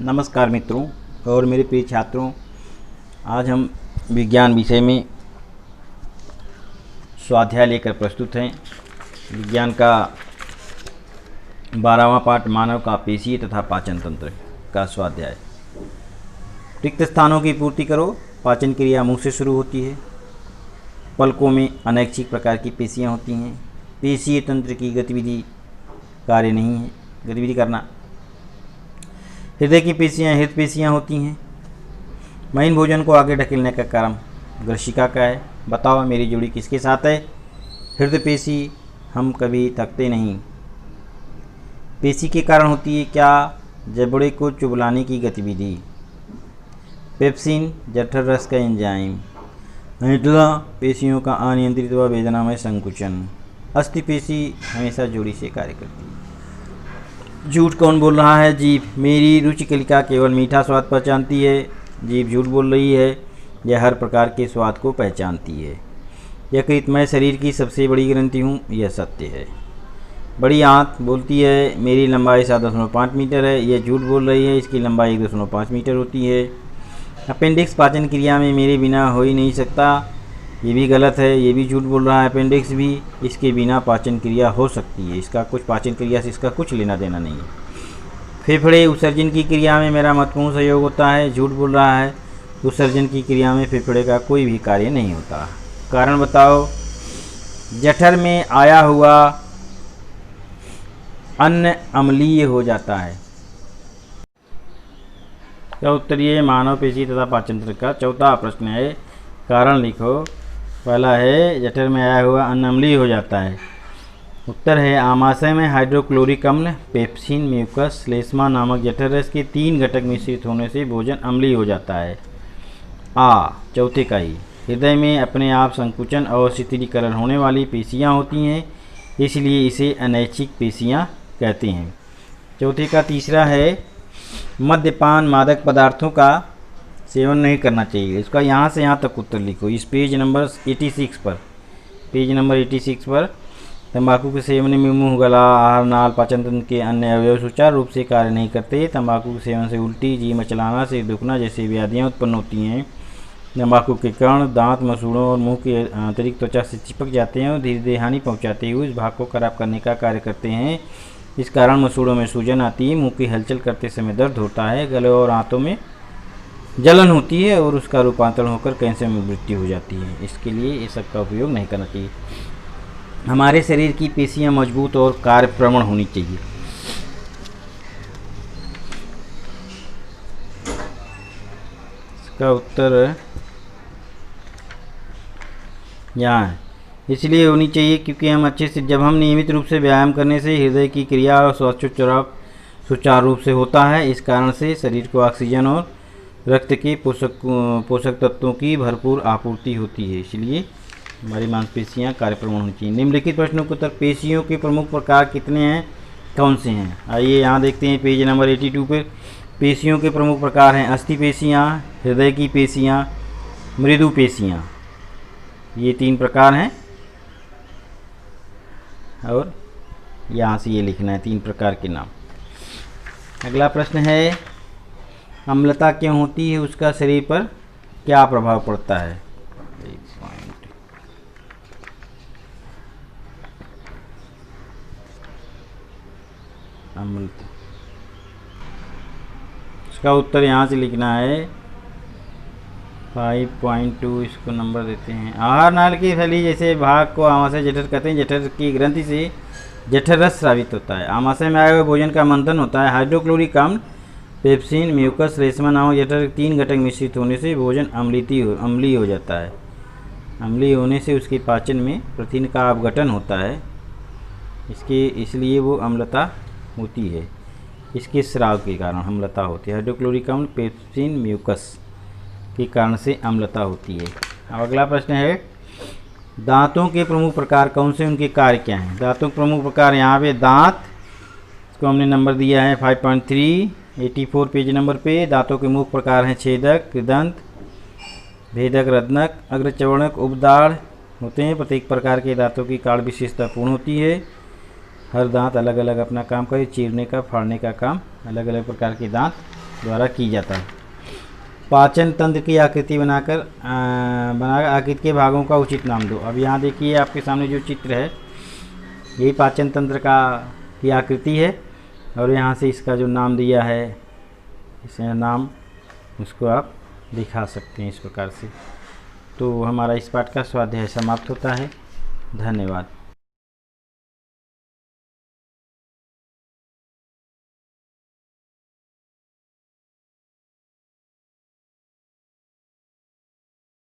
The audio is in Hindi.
नमस्कार मित्रों और मेरे प्रिय छात्रों, आज हम विज्ञान विषय में स्वाध्याय लेकर प्रस्तुत हैं। विज्ञान का 12वां पाठ मानव का पेशीय तथा पाचन तंत्र का स्वाध्याय। रिक्त स्थानों की पूर्ति करो। पाचन क्रिया मुंह से शुरू होती है। पलकों में अनैच्छिक प्रकार की पेशियाँ होती हैं। पेशीय तंत्र की गतिविधि कार्य नहीं है, गतिविधि करना। हृदय की पेशियाँ हृदय पेशियाँ होती हैं। महीन भोजन को आगे ढकेलने का काम ग्रशिका का है। बताओ मेरी जोड़ी किसके साथ है? हृदय पेशी। हम कभी थकते नहीं। पेशी के कारण होती है क्या? जबड़े को चुबलाने की गतिविधि। पेप्सिन जठर रस का एंजाइम। हेडला पेशियों का अनियंत्रित व वेदनामय संकुचन। अस्थि पेशी हमेशा जोड़ी से कार्य करती है। झूठ कौन बोल रहा है? जीभ। मेरी रुचि कलिका केवल मीठा स्वाद पहचानती है। जीभ झूठ बोल रही है। यह हर प्रकार के स्वाद को पहचानती है। यकृत मैं शरीर की सबसे बड़ी ग्रंथि हूँ, यह सत्य है। बड़ी आंत बोलती है मेरी लंबाई 7.5 मीटर है, यह झूठ बोल रही है। इसकी लंबाई 1.5 मीटर होती है। अपेंडिक्स पाचन क्रिया में मेरे बिना हो ही नहीं सकता, ये भी गलत है, ये भी झूठ बोल रहा है। अपेंडिक्स भी इसके बिना पाचन क्रिया हो सकती है, इसका कुछ पाचन क्रिया से इसका कुछ लेना देना नहीं है। फेफड़े उत्सर्जन की क्रिया में मेरा महत्वपूर्ण सहयोग होता है, झूठ बोल रहा है। उत्सर्जन की क्रिया में फेफड़े का कोई भी कार्य नहीं होता। कारण बताओ। जठर में आया हुआ अन्न अम्लीय हो जाता है। क्या उत्तर ये मानव पेशी तथा पाचन तंत्र का चौथा प्रश्न है। कारण लिखो। पहला है जठर में आया हुआ अन्न अम्लीय हो जाता है। उत्तर है आमाशय में हाइड्रोक्लोरिक अम्ल, पेप्सिन, म्यूकस, श्लेष्मा नामक जठर रस के 3 घटक मिश्रित होने से भोजन अम्लीय हो जाता है। चौथे का ही। हृदय में अपने आप संकुचन और शिथिलीकरण होने वाली पेशियाँ होती हैं, इसलिए इसे अनैच्छिक पेशियाँ कहते हैं। चौथे का तीसरा है मद्यपान मादक पदार्थों का सेवन नहीं करना चाहिए। इसका यहाँ से यहाँ तक उत्तर लिखो। इस पेज नंबर 86 पर तंबाकू के सेवन में मुंह, गला, आहार नाल, पाचन तंत्र के अन्य अवयव सुचारू रूप से कार्य नहीं करते। तंबाकू के सेवन से उल्टी, जी मचलाना, सिर दुखना जैसी व्याधियाँ उत्पन्न होती हैं। तंबाकू के कण दांत, मसूड़ों और मुंह की आंतरिक त्वचा से चिपक जाते हैं और धीरे धीरे हानि पहुँचाते हुए इस भाग को खराब करने का कार्य करते हैं। इस कारण मसूड़ों में सूजन आती है, मुंह की हलचल करते समय दर्द होता है, गले और आंतों में जलन होती है और उसका रूपांतरण होकर कैंसर में मृत्यु हो जाती है। इसके लिए ये सब का उपयोग नहीं करना चाहिए। हमारे शरीर की पेशियां मजबूत और कार्यप्रवण होनी चाहिए। इसका उत्तर यहाँ है। इसलिए होनी चाहिए क्योंकि हम जब हम नियमित रूप से व्यायाम करने से हृदय की क्रिया और श्वासोच्छ्वास सुचारू रूप से होता है। इस कारण से शरीर को ऑक्सीजन और रक्त के पोषक तत्वों की भरपूर आपूर्ति होती है, इसलिए हमारी मांसपेशियां कार्यप्रवण होनी चाहिए। निम्नलिखित प्रश्नों के उत्तर। पेशियों के प्रमुख प्रकार कितने हैं, कौन से हैं? आइए यहाँ देखते हैं पेज नंबर 82 पर। पेशियों के प्रमुख प्रकार हैं अस्थि पेशियाँ, हृदय की पेशियाँ, मृदु पेशियाँ। ये 3 प्रकार हैं और यहाँ से ये लिखना है 3 प्रकार के नाम। अगला प्रश्न है अम्लता क्यों होती है, उसका शरीर पर क्या प्रभाव पड़ता है? अम्लता, इसका उत्तर यहाँ से लिखना है 5.2। इसको नंबर देते हैं। आहार नाल की थैली जैसे भाग को आमाशय जठर कहते हैं। जठर की ग्रंथि से जठर रस स्रावित होता है। आमाशय में आए हुए भोजन का मंथन होता है। हाइड्रोक्लोरिक अम्ल, पेप्सिन, म्यूकस, श्लेष्मा नामक जठर के 3 घटक मिश्रित होने से भोजन अम्लीय हो जाता है। अम्लीय होने से उसके पाचन में प्रोटीन का अपघटन होता है, इसलिए वो अम्लता होती है। इसके स्राव के कारण अम्लता होती है। हाइड्रोक्लोरिक अम्ल, पेप्सिन, म्यूकस के कारण से अम्लता होती है। अब अगला प्रश्न है दांतों के प्रमुख प्रकार कौन से, उनके कार्य क्या हैं? दांतों के प्रमुख प्रकार यहाँ पे दांत, इसको हमने नंबर दिया है 5.3, 84 पेज नंबर पे। दांतों के मुख्य प्रकार हैं छेदक, कृदंत, भेदक, रत्नक, अग्रचर्वणक, उपदाढ़ होते हैं। प्रत्येक प्रकार के दांतों की काढ़ विशेषता पूर्ण होती है। हर दांत अलग अलग अपना काम करे, चीरने का, फाड़ने का काम अलग अलग प्रकार के दांत द्वारा की जाता है। पाचन तंत्र की आकृति बनाकर आकृति के भागों का उचित नाम दो। अब यहाँ देखिए आपके सामने जो चित्र है यही पाचन तंत्र की आकृति है और यहाँ से इसका जो नाम दिया है इस नाम उसको आप दिखा सकते हैं इस प्रकार से। तो हमारा इस पाठ का स्वाध्याय समाप्त होता है। धन्यवाद।